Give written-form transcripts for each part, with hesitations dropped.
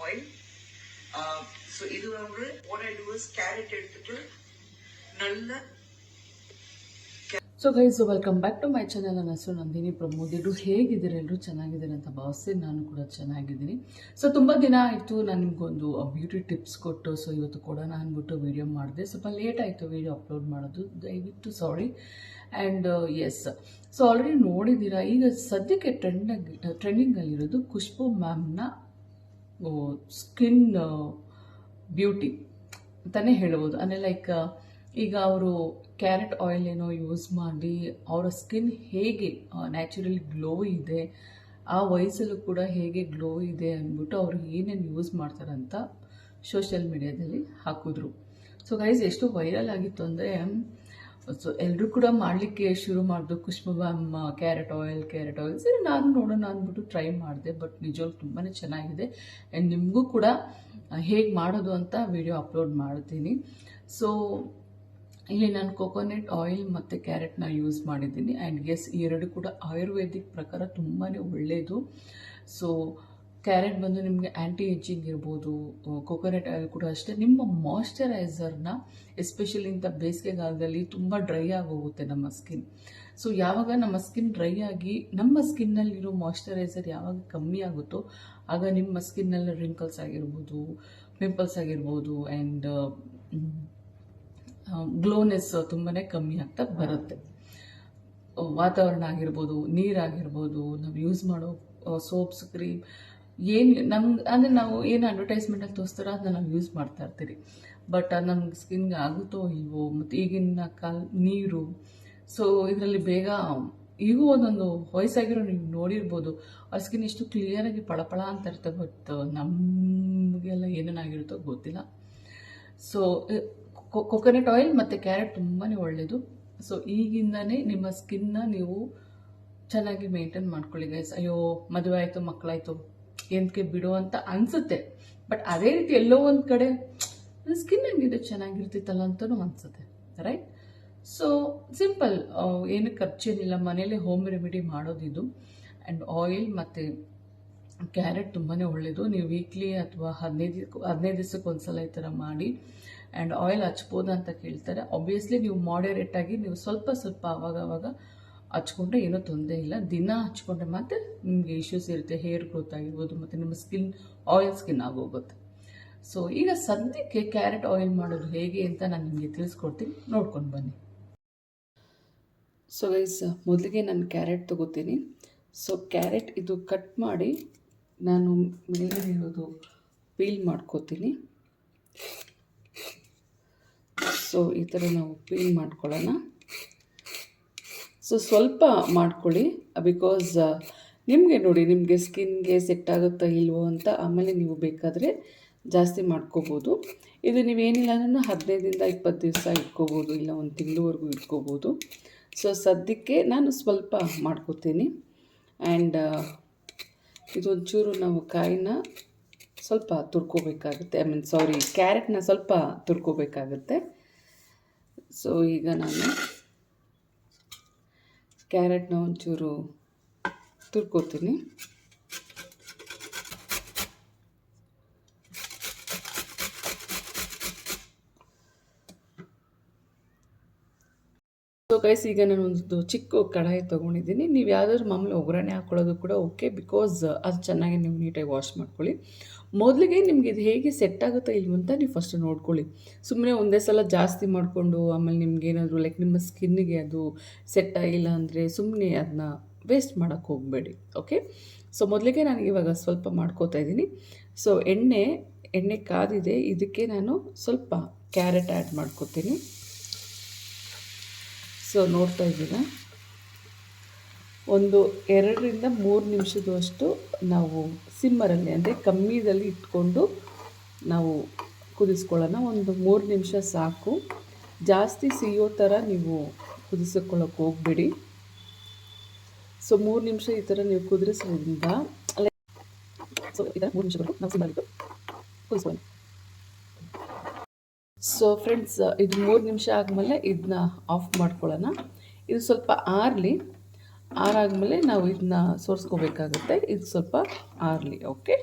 oil. So either what I do is carrot எடுத்துட்டு நல்ல. So guys welcome back to my channel. ನನ್ನ ಹೆಸರು ನಂದಿನಿ ಪ್ರಮೋದ್. ಇದು ಹೇಗಿದ್ದೀರಿ? ಎಲ್ಲರೂ ಚೆನ್ನಾಗಿದ್ದೀರಿ ಅಂತ ಭಾವಿಸಿ ನಾನು ಕೂಡ ಚೆನ್ನಾಗಿದ್ದೀನಿ. ಸೊ ತುಂಬ ದಿನ ಆಯಿತು ನಾನು ನಿಮಗೊಂದು ಬ್ಯೂಟಿ ಟಿಪ್ಸ್ ಕೊಟ್ಟು ಸೊ ಇವತ್ತು ಕೊಡೋಣ ಅಂದ್ಬಿಟ್ಟು ವೀಡಿಯೋ ಮಾಡಿದೆ. ಸ್ವಲ್ಪ ಲೇಟ್ ಆಯಿತು ವೀಡಿಯೋ ಅಪ್ಲೋಡ್ ಮಾಡೋದು, ದಯವಿಟ್ಟು ಸಾರಿ. ಆ್ಯಂಡ್ ಎಸ್, ಸೊ ಆಲ್ರೆಡಿ ನೋಡಿದ್ದೀರಾ. ಈಗ ಸದ್ಯಕ್ಕೆ ಟ್ರೆಂಡಿಂಗಲ್ಲಿರೋದು ಖುಷ್ಬು ಮ್ಯಾಮ್ನ ಸ್ಕಿನ್ ಬ್ಯೂಟಿ ಅಂತಲೇ ಹೇಳ್ಬೋದು. ಅಂದರೆ ಲೈಕ್ ಈಗ ಅವರು ಕ್ಯಾರೆಟ್ ಆಯಿಲ್ ಏನೋ ಯೂಸ್ ಮಾಡಿ ಅವರ ಸ್ಕಿನ್ ಹೇಗೆ ನ್ಯಾಚುರಲಿ ಗ್ಲೋ ಇದೆ, ಆ ವಯಸ್ಸಲ್ಲೂ ಕೂಡ ಹೇಗೆ ಗ್ಲೋ ಇದೆ ಅಂದ್ಬಿಟ್ಟು ಅವರು ಏನೇನು ಯೂಸ್ ಮಾಡ್ತಾರಂತ ಸೋಷಿಯಲ್ ಮೀಡಿಯಾದಲ್ಲಿ ಹಾಕಿದ್ರು. ಸೊ ಗೈಸ್ ಎಷ್ಟು ವೈರಲ್ ಆಗಿತ್ತು ಅಂದರೆ, ಸೊ ಎಲ್ಲರೂ ಕೂಡ ಮಾಡಲಿಕ್ಕೆ ಶುರು ಮಾಡಿದ್ರು ಖುಷ್ಬು ಮ್ಯಾಮ್ ಕ್ಯಾರೆಟ್ ಆಯಿಲ್. ಸರಿ ನಾನು ನೋಡೋಣ ಅಂದ್ಬಿಟ್ಟು ಟ್ರೈ ಮಾಡಿದೆ. ಬಟ್ ನಿಜವಾಗ್ಲೂ ತುಂಬಾ ಚೆನ್ನಾಗಿದೆ. ಆ್ಯಂಡ್ ನಿಮಗೂ ಕೂಡ ಹೇಗೆ ಮಾಡೋದು ಅಂತ ವಿಡಿಯೋ ಅಪ್ಲೋಡ್ ಮಾಡ್ತೀನಿ. ಸೊ ಇಲ್ಲಿ ನಾನು ಕೊಕೊನೆಟ್ ಆಯಿಲ್ ಮತ್ತು ಕ್ಯಾರೆಟ್ನ ಯೂಸ್ ಮಾಡಿದ್ದೀನಿ. ಆ್ಯಂಡ್ ಎಸ್, ಈ ಎರಡು ಕೂಡ ಆಯುರ್ವೇದಿಕ್ ಪ್ರಕಾರ ತುಂಬಾ ಒಳ್ಳೆಯದು. ಸೊ ಕ್ಯಾರೆಟ್ ಬಂದು ನಿಮಗೆ ಆ್ಯಂಟಿ ಏಜಿಂಗ್ ಇರ್ಬೋದು, ಕೊಕೊನೆಟ್ ಆಯಿಲ್ ಕೂಡ ಅಷ್ಟೇ ನಿಮ್ಮ ಮಾಯ್ಶ್ಚರೈಸರ್ನ, ಎಸ್ಪೆಷಲಿ ಇಂಥ ಬೇಸಿಗೆಗಾಲದಲ್ಲಿ ತುಂಬ ಡ್ರೈ ಆಗೋಗುತ್ತೆ ನಮ್ಮ ಸ್ಕಿನ್. ಸೊ ಯಾವಾಗ ನಮ್ಮ ಸ್ಕಿನ್ ಡ್ರೈ ಆಗಿ ನಮ್ಮ ಸ್ಕಿನ್ನಲ್ಲಿರೋ ಮಾಯ್ಶ್ಚರೈಸರ್ ಯಾವಾಗ ಕಮ್ಮಿ ಆಗುತ್ತೋ ಆಗ ನಿಮ್ಮ ಸ್ಕಿನ್ನಲ್ಲಿ ರಿಂಕಲ್ಸ್ ಆಗಿರ್ಬೋದು, ಪಿಂಪಲ್ಸ್ ಆಗಿರ್ಬೋದು, ಆ್ಯಂಡ್ ಗ್ಲೋನೆಸ್ ತುಂಬಾ ಕಮ್ಮಿ ಆಗ್ತಾ ಬರುತ್ತೆ. ವಾತಾವರಣ ಆಗಿರ್ಬೋದು, ನೀರಾಗಿರ್ಬೋದು, ನಾವು ಯೂಸ್ ಮಾಡೋ ಸೋಪ್ಸ್, ಕ್ರೀಮ್, ಏನು ನಮ್ಗೆ ಅಂದರೆ ನಾವು ಏನು ಅಡ್ವರ್ಟೈಸ್ಮೆಂಟಲ್ಲಿ ತೋರಿಸ್ತಾರೋ ಅದನ್ನ ನಾವು ಯೂಸ್ ಮಾಡ್ತಾ ಇರ್ತೀರಿ. ಬಟ್ ನಮ್ಗೆ ಸ್ಕಿನ್ಗೆ ಆಗುತ್ತೋ ಇಲ್ವೋ, ಮತ್ತು ಈಗಿನ ನೀರು, ಸೊ ಇದರಲ್ಲಿ ಬೇಗ ಈಗೂ ಒಂದೊಂದು ವಯಸ್ಸಾಗಿರೋ ನೀವು ನೋಡಿರ್ಬೋದು, ಅವ್ರ ಸ್ಕಿನ್ ಎಷ್ಟು ಕ್ಲಿಯರಾಗಿ ಪಳಪಳ ಅಂತ ಇರುತ್ತೆ. ಬಟ್ ನಮಗೆಲ್ಲ ಏನೇನಾಗಿರುತ್ತೋ ಗೊತ್ತಿಲ್ಲ. ಸೊ ಕೊಕೊನೆಟ್ ಆಯಿಲ್ ಮತ್ತು ಕ್ಯಾರೆಟ್ ತುಂಬಾ ಒಳ್ಳೆಯದು. ಸೊ ಈಗಿಂದನೇ ನಿಮ್ಮ ಸ್ಕಿನ್ನ ನೀವು ಚೆನ್ನಾಗಿ ಮೇಂಟೈನ್ ಮಾಡ್ಕೊಳ್ಳಿ ಗೈಸ್. ಅಯ್ಯೋ ಮದುವೆ ಆಯಿತು, ಮಕ್ಕಳಾಯಿತು, ಎಂತಕ್ಕೆ ಬಿಡು ಅಂತ ಅನಿಸುತ್ತೆ. ಬಟ್ ಅದೇ ರೀತಿ ಎಲ್ಲೋ ಒಂದು ಕಡೆ ಸ್ಕಿನ್ ಹೆಂಗಿದೆ ಚೆನ್ನಾಗಿರ್ತಿತ್ತಲ್ಲ ಅಂತಲೂ ಅನಿಸುತ್ತೆ, ರೈಟ್? ಸೊ ಸಿಂಪಲ್, ಏನು ಖರ್ಚೇನಿಲ್ಲ, ಮನೇಲಿ ಹೋಮ್ ರೆಮಿಡಿ ಮಾಡೋದಿದು. ಆ್ಯಂಡ್ ಆಯಿಲ್ ಮತ್ತು ಕ್ಯಾರೆಟ್ ತುಂಬಾ ಒಳ್ಳೆಯದು. ನೀವು ವೀಕ್ಲಿ ಅಥವಾ 15 ದಿವಸಕ್ಕೆ ಒಂದ್ಸಲ ಈ ಥರ ಮಾಡಿ. ಆ್ಯಂಡ್ ಆಯಿಲ್ ಹಚ್ಬೋದಾ ಅಂತ ಕೇಳ್ತಾರೆ. ಆಬ್ವಿಯಸ್ಲಿ ನೀವು ಮಾಡರೇಟಾಗಿ ನೀವು ಸ್ವಲ್ಪ ಆವಾಗ ಹಚ್ಕೊಂಡ್ರೆ ಏನೂ ತೊಂದರೆ ಇಲ್ಲ. ದಿನ ಹಚ್ಕೊಂಡ್ರೆ ಮತ್ತೆ ನಿಮಗೆ ಇಶ್ಯೂಸ್ ಇರುತ್ತೆ, ಹೇರ್ ಗ್ರೋತ್ ಆಗಿರ್ಬೋದು, ಮತ್ತು ನಿಮ್ಮ ಆಯಿಲ್ ಸ್ಕಿನ್ ಆಗೋಗುತ್ತೆ. ಸೊ ಈಗ ಸದ್ಯಕ್ಕೆ ಕ್ಯಾರೆಟ್ ಆಯಿಲ್ ಮಾಡೋದು ಹೇಗೆ ಅಂತ ನಾನು ನಿಮಗೆ ತಿಳಿಸ್ಕೊಡ್ತೀನಿ, ನೋಡ್ಕೊಂಡು ಬನ್ನಿ. ಸೊ ಗೈಸ್, ಮೊದಲಿಗೆ ನಾನು ಕ್ಯಾರೆಟ್ ತೊಗೋತೀನಿ. ಸೊ ಕ್ಯಾರೆಟ್ ಇದು ಕಟ್ ಮಾಡಿ ನಾನು ಮೇಲ್ಗಡೆ ಇರೋದು ಪೀಲ್ ಮಾಡ್ಕೋತೀನಿ. ಸೊ ಈ ಥರ ನಾವು ಪೀಲ್ ಮಾಡ್ಕೊಳ್ಳೋಣ. ಸೊ ಸ್ವಲ್ಪ ಮಾಡ್ಕೊಳ್ಳಿ, ಬಿಕಾಸ್ ನಿಮಗೆ ನೋಡಿ ನಿಮಗೆ ಸ್ಕಿನ್ಗೆ ಸೆಟ್ ಆಗುತ್ತಾ ಇಲ್ವೋ ಅಂತ. ಆಮೇಲೆ ನೀವು ಬೇಕಾದರೆ ಜಾಸ್ತಿ ಮಾಡ್ಕೋಬೋದು. ಇದು ನೀವೇನಿಲ್ಲ ಅಂದ್ರೆ 15ರಿಂದ 20 ದಿವಸ ಇಟ್ಕೋಬೋದು, ಇಲ್ಲ 1 ತಿಂಗಳವರೆಗೂ ಇಟ್ಕೋಬೋದು. ಸೊ ಸದ್ಯಕ್ಕೆ ನಾನು ಸ್ವಲ್ಪ ಮಾಡ್ಕೋತೀನಿ. ಆ್ಯಂಡ್ ಇದೊಂಚೂರು ನಾವು ಕಾಯಿನ ಸ್ವಲ್ಪ ತುರ್ಕೋಬೇಕಾಗುತ್ತೆ, ಕ್ಯಾರೆಟ್ನ ಸ್ವಲ್ಪ ತುರ್ಕೋಬೇಕಾಗುತ್ತೆ. ಸೊ ಈಗ ನಾನು ಕ್ಯಾರೆಟ್ನ ಒಂಚೂರು ತುರ್ಕೋತೀನಿ. ಸೊ ಗೈಸ್, ಈಗ ನಾನು ಒಂದು ಚಿಕ್ಕ ಕಡಾಯಿ ತೊಗೊಂಡಿದ್ದೀನಿ. ನೀವು ಯಾವುದಾದ್ರು ಮಾಮೂಲಿ ಒಗ್ಗರಣೆ ಹಾಕ್ಕೊಳ್ಳೋದು ಕೂಡ ಓಕೆ, ಬಿಕಾಸ್ ಅದು ಚೆನ್ನಾಗಿ ನೀವು ನೀಟಾಗಿ ವಾಶ್ ಮಾಡ್ಕೊಳ್ಳಿ. ಮೊದಲಿಗೆ ನಿಮ್ಗೆ ಇದು ಹೇಗೆ ಸೆಟ್ ಆಗುತ್ತಾ ಇಲ್ವ ಅಂತ ನೀವು ಫಸ್ಟ್ ನೋಡ್ಕೊಳ್ಳಿ. ಸುಮ್ಮನೆ ಒಂದೇ ಸಲ ಜಾಸ್ತಿ ಮಾಡಿಕೊಂಡು ಆಮೇಲೆ ನಿಮ್ಗೇನಾದರೂ ಲೈಕ್ ನಿಮ್ಮ ಸ್ಕಿನ್ನಿಗೆ ಅದು ಸೆಟ್ ಆಗಿಲ್ಲ ಅಂದರೆ ಸುಮ್ಮನೆ ಅದನ್ನ ವೇಸ್ಟ್ ಮಾಡೋಕ್ಕೆ ಹೋಗಬೇಡಿ, ಓಕೆ? ಸೊ ಮೊದಲಿಗೆ ನಾನು ಇವಾಗ ಸ್ವಲ್ಪ ಮಾಡ್ಕೋತಾ ಇದ್ದೀನಿ. ಸೊ ಎಣ್ಣೆ ಕಾದಿದೆ, ಇದಕ್ಕೆ ನಾನು ಸ್ವಲ್ಪ ಕ್ಯಾರೆಟ್ ಆ್ಯಡ್ ಮಾಡ್ಕೋತೀನಿ. ಸೊ ನೋಡ್ತಾ ಇದ್ದೀರಾ, ಒಂದು 2ರಿಂದ 3 ನಿಮಿಷದಷ್ಟು ನಾವು ಸಿಮ್ಮರಲ್ಲಿ ಅಂದರೆ ಕಮ್ಮಿದಲ್ಲಿ ಇಟ್ಕೊಂಡು ನಾವು ಕುದಿಸ್ಕೊಳ್ಳೋಣ. ಒಂದು 3 ನಿಮಿಷ ಸಾಕು, ಜಾಸ್ತಿ ಸಿಯೋ ಥರ ನೀವು ಕುದಿಸ್ಕೊಳ್ಳೋಕೆ ಹೋಗಬೇಡಿ. ಸೊ 3 ನಿಮಿಷ ಈ ಥರ ನೀವು ಕುದಿಸೋದ್ರಿಂದ ಸೊ ಈ ಥರ 3 ನಿಮಿಷಗಳು ನಾವು ಸಿಮ್ಮಲ್ಲಿಟ್ಟು ಕುದಿಸ್ಕೊಳ್ಳಿ. ಸೊ ಫ್ರೆಂಡ್ಸ್, ಇದು 3 ನಿಮಿಷ ಆದಮೇಲೆ ಇದನ್ನ ಆಫ್ ಮಾಡ್ಕೊಳ್ಳೋಣ. ಇದು ಸ್ವಲ್ಪ ಆರಾದಮೇಲೆ ನಾವು ಇದನ್ನ ಸೋರಿಸ್ಕೋಬೇಕಾಗುತ್ತೆ. ಇದು ಸ್ವಲ್ಪ ಆರಲಿ, ಓಕೆ?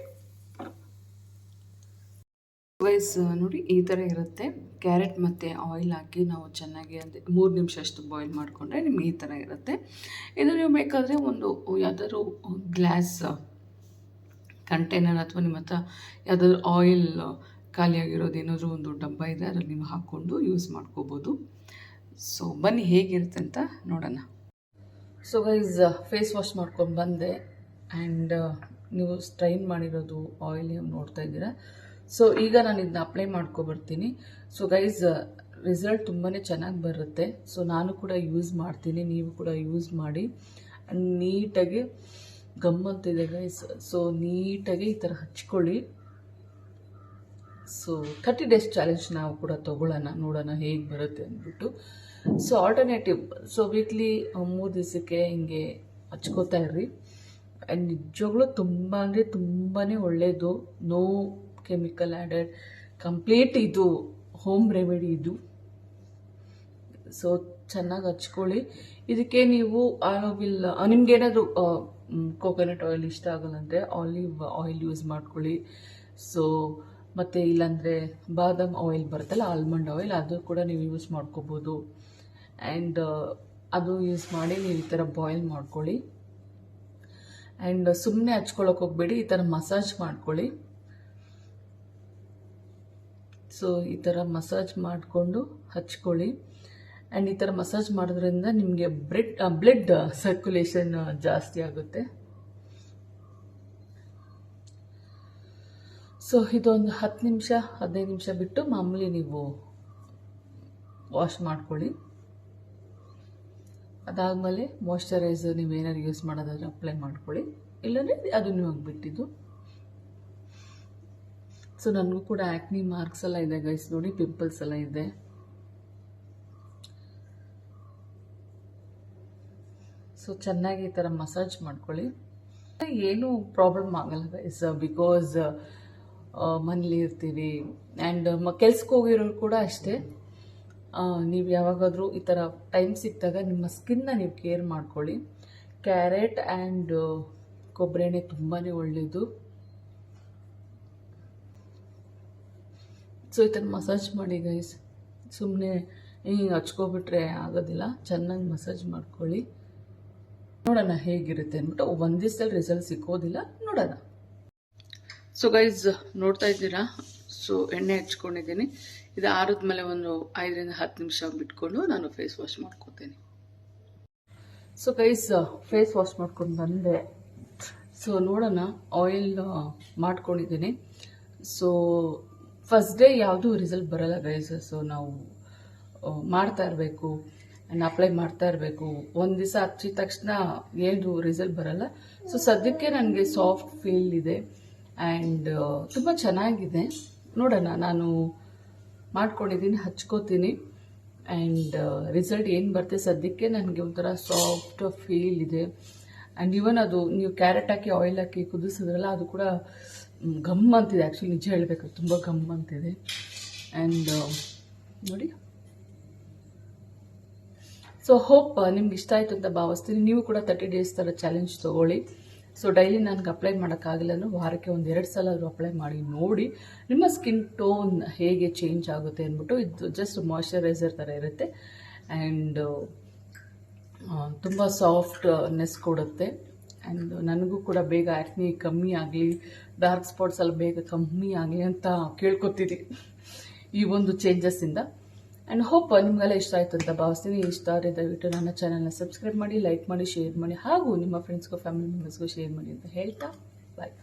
ಗೈಸ್ ನೋಡಿ ಈ ಥರ ಇರುತ್ತೆ. ಕ್ಯಾರೆಟ್ ಮತ್ತು ಆಯಿಲ್ ಹಾಕಿ ನಾವು ಚೆನ್ನಾಗಿ ಅಂದರೆ 3 ನಿಮಿಷ ಅಷ್ಟು ಬಾಯ್ಲ್ ಮಾಡಿಕೊಂಡ್ರೆ ನಿಮ್ಗೆ ಈ ಥರ ಇರುತ್ತೆ. ಇದು ನೀವು ಬೇಕಾದರೆ ಒಂದು ಯಾವುದಾದ್ರು ಗ್ಲಾಸ್ ಕಂಟೈನರ್ ಅಥವಾ ನಿಮ್ಮ ಹತ್ರ ಯಾವುದಾದ್ರು ಆಯಿಲ್ ಖಾಲಿಯಾಗಿರೋದು ಏನಾದರೂ ಒಂದು ಡಬ್ಬ ಇದೆ ಅದ್ರಲ್ಲಿ ನೀವು ಹಾಕ್ಕೊಂಡು ಯೂಸ್ ಮಾಡ್ಕೋಬೋದು. ಸೊ ಬನ್ನಿ ಹೇಗಿರುತ್ತೆ ಅಂತ ನೋಡೋಣ. ಸೊ ಗೈಸ್ ಫೇಸ್ ವಾಶ್ ಮಾಡ್ಕೊಂಡು ಬಂದೆ ಆ್ಯಂಡ್ ನೀವು ಸ್ಟ್ರೈನ್ ಮಾಡಿರೋದು ಆಯಿಲ್ ನೀವು ನೋಡ್ತಾ ಇದ್ದೀರಾ. ಸೊ ಈಗ ನಾನು ಇದನ್ನ ಅಪ್ಲೈ ಮಾಡ್ಕೊಬರ್ತೀನಿ. ಸೊ ಗೈಸ್ ರಿಸಲ್ಟ್ ತುಂಬಾ ಚೆನ್ನಾಗಿ ಬರುತ್ತೆ. ಸೊ ನಾನು ಕೂಡ ಯೂಸ್ ಮಾಡ್ತೀನಿ, ನೀವು ಕೂಡ ಯೂಸ್ ಮಾಡಿ. ಆ್ಯಂಡ್ ನೀಟಾಗಿ ಗಮ್ಮಂತಿದೆ ಗೈಸ್. ಸೊ ನೀಟಾಗಿ ಈ ಥರ ಹಚ್ಕೊಳ್ಳಿ. ಸೊ 30 ಡೇಸ್ ಚಾಲೆಂಜ್ ನಾವು ಕೂಡ ತೊಗೊಳ್ಳೋಣ, ನೋಡೋಣ ಹೇಗೆ ಬರುತ್ತೆ ಅಂದ್ಬಿಟ್ಟು. ಸೊ ಆಲ್ಟರ್ನೇಟಿವ್, ಸೊ ವೀಕ್ಲಿ 3 ದಿವಸಕ್ಕೆ ಹಿಂಗೆ ಹಚ್ಕೋತಾ ಇರ್ರಿ. ಆ್ಯಂಡ್ ನಿಜವಾಗ್ಲೂ ತುಂಬ ಅಂದರೆ ತುಂಬಾ ಒಳ್ಳೆಯದು. ನೋ ಕೆಮಿಕಲ್ ಆ್ಯಡೆಡ್, ಕಂಪ್ಲೀಟ್ ಇದು ಹೋಮ್ ರೆಮಿಡಿ ಇದು. ಸೊ ಚೆನ್ನಾಗಿ ಹಚ್ಕೊಳ್ಳಿ. ಇದಕ್ಕೆ ನೀವು ಆಯಿಲ್, ನಿಮ್ಗೇನಾದರೂ ಕೋಕೋನಟ್ ಆಯಿಲ್ ಇಷ್ಟ ಆಗಲ್ಲ ಅಂದರೆ ಆಲಿವ್ ಆಯಿಲ್ ಯೂಸ್ ಮಾಡ್ಕೊಳ್ಳಿ. ಸೊ ಮತ್ತು ಇಲ್ಲಾಂದರೆ ಬಾದಾಮ್ ಆಯಿಲ್ ಬರುತ್ತಲ್ಲ, ಆಲ್ಮಂಡ್ ಆಯಿಲ್, ಅದು ಕೂಡ ನೀವು ಯೂಸ್ ಮಾಡ್ಕೋಬೋದು. ಆ್ಯಂಡ್ ಅದು ಯೂಸ್ ಮಾಡಿ ನೀವು ಈ ಥರ ಬಾಯ್ಲ್ ಮಾಡ್ಕೊಳ್ಳಿ. ಆ್ಯಂಡ್ ಸುಮ್ಮನೆ ಹಚ್ಕೊಳ್ಳೋಕೆ ಹೋಗಬೇಡಿ, ಈ ಥರ ಮಸಾಜ್ ಮಾಡ್ಕೊಳ್ಳಿ. ಸೊ ಈ ಥರ ಮಸಾಜ್ ಮಾಡಿಕೊಂಡು ಹಚ್ಕೊಳ್ಳಿ. ಆ್ಯಂಡ್ ಈ ಥರ ಮಸಾಜ್ ಮಾಡೋದ್ರಿಂದ ನಿಮಗೆ ಬ್ಲಡ್ ಸರ್ಕ್ಯುಲೇಷನ್ ಜಾಸ್ತಿ ಆಗುತ್ತೆ. ಸೊ ಇದೊಂದು 10 ನಿಮಿಷ 15 ನಿಮಿಷ ಬಿಟ್ಟು ಮಾಮೂಲಿ ನೀವು ವಾಶ್ ಮಾಡ್ಕೊಳ್ಳಿ. ಅದಾದಮೇಲೆ ಮಾಯ್ಶ್ಚರೈಸರ್ ನೀವೇನಾದ್ರು ಯೂಸ್ ಮಾಡೋದಾದ್ರೆ ಅಪ್ಲೈ ಮಾಡ್ಕೊಳ್ಳಿ, ಇಲ್ಲಾಂದರೆ ಅದು ನಿಮಗೆ ಬಿಟ್ಟಿದ್ದು. ಸೊ ನನಗೂ ಕೂಡ ಆ್ಯಕ್ನಿ ಮಾರ್ಕ್ಸ್ ಎಲ್ಲ ಇದೆ ಗೈಸ್, ನೋಡಿ ಪಿಂಪಲ್ಸ್ ಎಲ್ಲ ಇದೆ. ಸೊ ಚೆನ್ನಾಗಿ ಈ ಥರ ಮಸಾಜ್ ಮಾಡ್ಕೊಳ್ಳಿ. ಏನೂ ಪ್ರಾಬ್ಲಮ್ ಆಗಲ್ಲ ಗೈಸ್, ಬಿಕಾಸ್ ಮನೇಲಿ ಇರ್ತೀವಿ. ಆ್ಯಂಡ್ ಕೆಲ್ಸಕ್ಕೆ ಹೋಗಿರೋರು ಕೂಡ ಅಷ್ಟೇ, ನೀವು ಯಾವಾಗಾದರೂ ಈ ಥರ ಟೈಮ್ ಸಿಕ್ಕಿದಾಗ ನಿಮ್ಮ ಸ್ಕಿನ್ನ ನೀವು ಕೇರ್ ಮಾಡ್ಕೊಳ್ಳಿ. ಕ್ಯಾರೆಟ್ ಆ್ಯಂಡ್ ಕೊಬ್ಬರಿ ಎಣ್ಣೆ ತುಂಬಾ ಒಳ್ಳೆಯದು. ಸೊ ಈ ಥರ ಮಸಾಜ್ ಮಾಡಿ ಗೈಸ್, ಸುಮ್ಮನೆ ಹಿಂಗೆ ಹಚ್ಕೊಬಿಟ್ರೆ ಆಗೋದಿಲ್ಲ. ಚೆನ್ನಾಗಿ ಮಸಾಜ್ ಮಾಡ್ಕೊಳ್ಳಿ. ನೋಡೋಣ ಹೇಗಿರುತ್ತೆ ಅಂದ್ಬಿಟ್ಟು. ಒಂದು ದಿವಸದಲ್ಲಿ ರಿಸಲ್ಟ್ ಸಿಕ್ಕೋದಿಲ್ಲ, ನೋಡೋಣ. ಸೊ ಗೈಸ್ ನೋಡ್ತಾ ಇದ್ದೀರಾ, ಸೊ ಎಣ್ಣೆ ಹಚ್ಕೊಂಡಿದ್ದೀನಿ. ಇದು ಆರಿದ್ಮೇಲೆ ಒಂದು 5 ರಿಂದ 10 ನಿಮಿಷ ಬಿಟ್ಕೊಂಡು ನಾನು ಫೇಸ್ ವಾಶ್ ಮಾಡ್ಕೊತೀನಿ. ಸೊ ಗೈಸ್ ಫೇಸ್ ವಾಶ್ ಮಾಡ್ಕೊಂಡು ಬಂದೆ. ಸೊ ನೋಡೋಣ, ಆಯಿಲ್ ಮಾಡ್ಕೊಂಡಿದ್ದೀನಿ. ಸೊ ಫಸ್ಟ್ ಡೇ ಯಾವುದೂ ರಿಸಲ್ಟ್ ಬರಲ್ಲ ಗೈಸ್. ಸೊ ನಾವು ಮಾಡ್ತಾ ಇರಬೇಕು ಆ್ಯಂಡ್ ಅಪ್ಲೈ ಮಾಡ್ತಾ ಇರಬೇಕು. ಒಂದು ದಿವಸ ಹಚ್ಚಿದ ತಕ್ಷಣ ಏನು ರಿಸಲ್ಟ್ ಬರಲ್ಲ. ಸೊ ಸದ್ಯಕ್ಕೆ ನನಗೆ ಸಾಫ್ಟ್ ಫೀಲ್ ಇದೆ ಆ್ಯಂಡ್ ತುಂಬ ಚೆನ್ನಾಗಿದೆ. ನೋಡೋಣ, ನಾನು ಮಾಡ್ಕೊಂಡಿದ್ದೀನಿ, ಹಚ್ಕೋತೀನಿ. ಆ್ಯಂಡ್ ರಿಸಲ್ಟ್ ಏನು ಬರುತ್ತೆ. ಸದ್ಯಕ್ಕೆ ನನಗೆ ಒಂಥರ ಸಾಫ್ಟ್ ಫೀಲ್ ಇದೆ. ಆ್ಯಂಡ್ ಇವನ್ ಅದು ನೀವು ಕ್ಯಾರೆಟ್ ಹಾಕಿ ಆಯಿಲ್ ಹಾಕಿ ಕುದಿಸಿದ್ರಲ್ಲ, ಅದು ಕೂಡ ಗಮ್ ಅಂತಿದೆ. ಆ್ಯಕ್ಚುಲಿ ನಿಜ ಹೇಳಬೇಕು, ತುಂಬ ಗಮ್ ಅಂತಿದೆ. ಆ್ಯಂಡ್ ನೋಡಿ, ಸೊ ಹೋಪ್ ನಿಮ್ಗೆ ಇಷ್ಟ ಆಯಿತು ಅಂತ ಭಾವಿಸ್ತೀನಿ. ನೀವು ಕೂಡ 30 ಡೇಸ್ ಥರ ಚಾಲೆಂಜ್ ತೊಗೊಳ್ಳಿ. ಸೊ ಡೈಲಿ ನನಗೆ ಅಪ್ಲೈ ಮಾಡೋಕ್ಕಾಗಿಲ್ಲ, ವಾರಕ್ಕೆ 1-2 ಸಲ ಆದರೂ ಅಪ್ಲೈ ಮಾಡಿ ನೋಡಿ ನಿಮ್ಮ ಸ್ಕಿನ್ ಟೋನ್ ಹೇಗೆ ಚೇಂಜ್ ಆಗುತ್ತೆ ಅಂದ್ಬಿಟ್ಟು. ಇದು ಜಸ್ಟ್ ಮಾಯ್ಶ್ಚರೈಸರ್ ಥರ ಇರುತ್ತೆ ಆ್ಯಂಡ್ ತುಂಬ ಸಾಫ್ಟ್ನೆಸ್ ಕೊಡುತ್ತೆ. ಆ್ಯಂಡ್ ನನಗೂ ಕೂಡ ಬೇಗ ಆ್ಯಕ್ನಿ ಕಮ್ಮಿ ಆಗಲಿ, ಡಾರ್ಕ್ ಸ್ಪಾಟ್ಸ್ ಎಲ್ಲ ಬೇಗ ಕಮ್ಮಿ ಆಗಲಿ ಅಂತ ಕೇಳ್ಕೊತೀನಿ ಈ ಒಂದು ಚೇಂಜಸ್ಸಿಂದ. ಆ್ಯಂಡ್ ಹೋಪ್ ನಿಮಗೆಲ್ಲ ಇಷ್ಟ ಆಯಿತು ಅಂತ ಭಾವಿಸ್ತೀನಿ. ಇಷ್ಟ ಆದರೆ ದಯವಿಟ್ಟು ನನ್ನ ಚಾನಲ್ನ ಸಬ್ಸ್ಕ್ರೈಬ್ ಮಾಡಿ, ಲೈಕ್ ಮಾಡಿ, ಶೇರ್ ಮಾಡಿ, ಹಾಗೂ ನಿಮ್ಮ ಫ್ರೆಂಡ್ಸ್ಗೂ ಫ್ಯಾಮಿಲಿ ಮೆಂಬರ್ಸ್ಗೂ ಶೇರ್ ಮಾಡಿ ಅಂತ ಹೇಳ್ತಾ ಬಾಯ್.